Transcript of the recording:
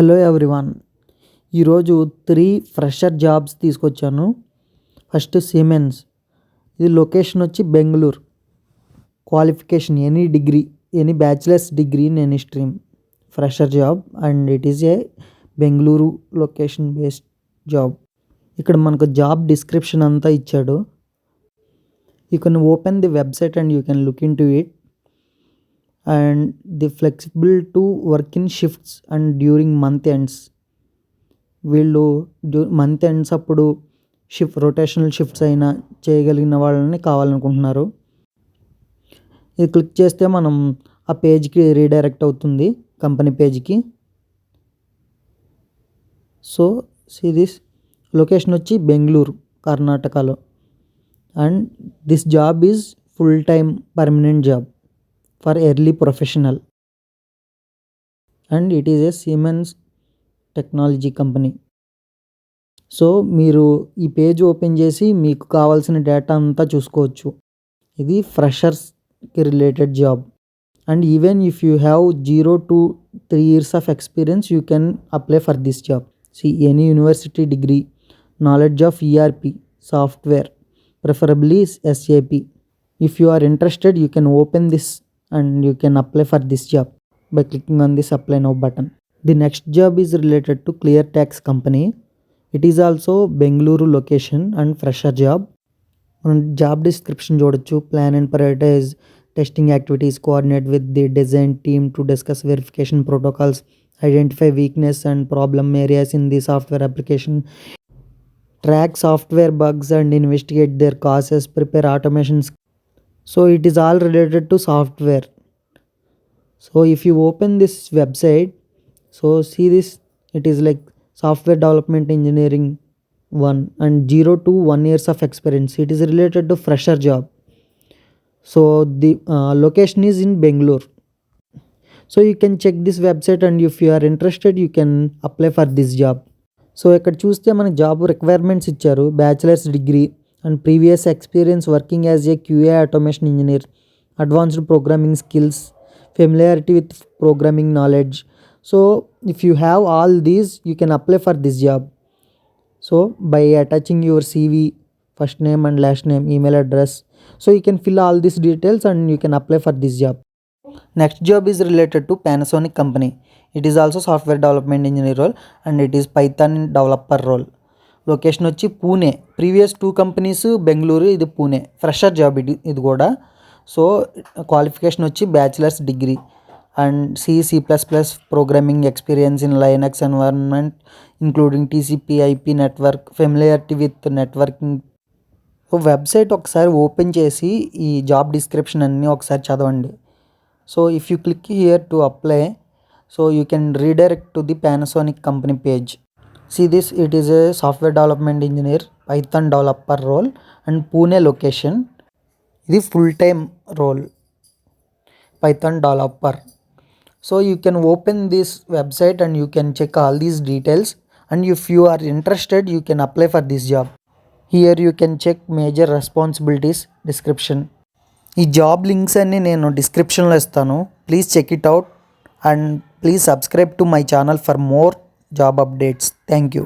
Hello everyone. ఈరోజు 3 fresher jobs తీసుకొచ్చాను. First siemens. ఇది లొకేషన్ వచ్చి Bengaluru. Qualification any degree, any bachelors degree in any stream. Fresher job and it is a Bengaluru location based job. ఇక్కడ మనకు job description అంతా ఇచ్చాడు. You can open the website and you can look in to it. And the flexible to work in shifts and during month ends. వీళ్ళు month ends అప్పుడు rotational shifts అయినా చేయగలిగిన వాళ్ళని కావాలనుకుంటున్నారు. ఇది క్లిక్ చేస్తే మనం ఆ పేజ్కి రీడైరెక్ట్ అవుతుంది, కంపెనీ పేజ్కి. సో దిస్ లొకేషన్ వచ్చి బెంగళూరు, కర్ణాటకలో. And this job is full time permanent job for early professional, and it is a Siemens technology company. So మీరు ఈ పేజ్ ఓపెన్ చేసి మీకు కావాల్సిన డేటా అంతా చూసుకోవచ్చు. ఇది ఫ్రెషర్స్కి related job. And even if you have 0 to 3 years of experience, you can apply for this job. See, any university degree, knowledge of ERP software, preferably SAP. If you are interested, you can open this and you can apply for this job by clicking on this apply now button. The next job is related to ClearTax company. It is also Bengaluru location and fresher job. On job description చూడొచ్చు. Plan and prioritize testing activities, coordinate with the design team to discuss verification protocols, identify weakness and problem areas in the software application, track software bugs and investigate their causes, prepare automations. So it is all related to software. So if you open this website, so see this, it is like software development engineering 1 and 0 to 1 years of experience. It is related to fresher job. So the location is in Bangalore. So you can check this website and if you are interested, you can apply for this job. So ఇక్కడ చూస్తే మనకి job requirements ఇచ్చారు. Bachelors degree and previous experience working as a QA automation engineer, advanced programming skills, familiarity with programming knowledge. So if you have all these, you can apply for this job. So by attaching your CV, first name and last name, email address, so you can fill all these details and you can apply for this job. Next job is related to Panasonic company. It is also software development engineer role and it is Python developer role. Location వచ్చి Pune. Previous 2 companies Bengaluru, ఇది Pune. Fresher job ఇది కూడా. So qualification వచ్చి bachelors degree and C++ programming experience in Linux environment including TCP IP network, familiarity with networking. So website ఒకసారి open చేసి ఈ job description అన్నీ ఒకసారి చదవండి. So if you click here to apply, so you can redirect to the Panasonic company page. See this, it is a software development engineer, Python developer role and Pune location. This is full time role, Python developer. So you can open this website and you can check all these details, and if you are interested, you can apply for this job. Here you can check major responsibilities description. ఈ job links అన్ని నేను డిస్క్రిప్షన్లో ఇస్తాను. Please check it out and please subscribe to my channel for more job updates. Thank you.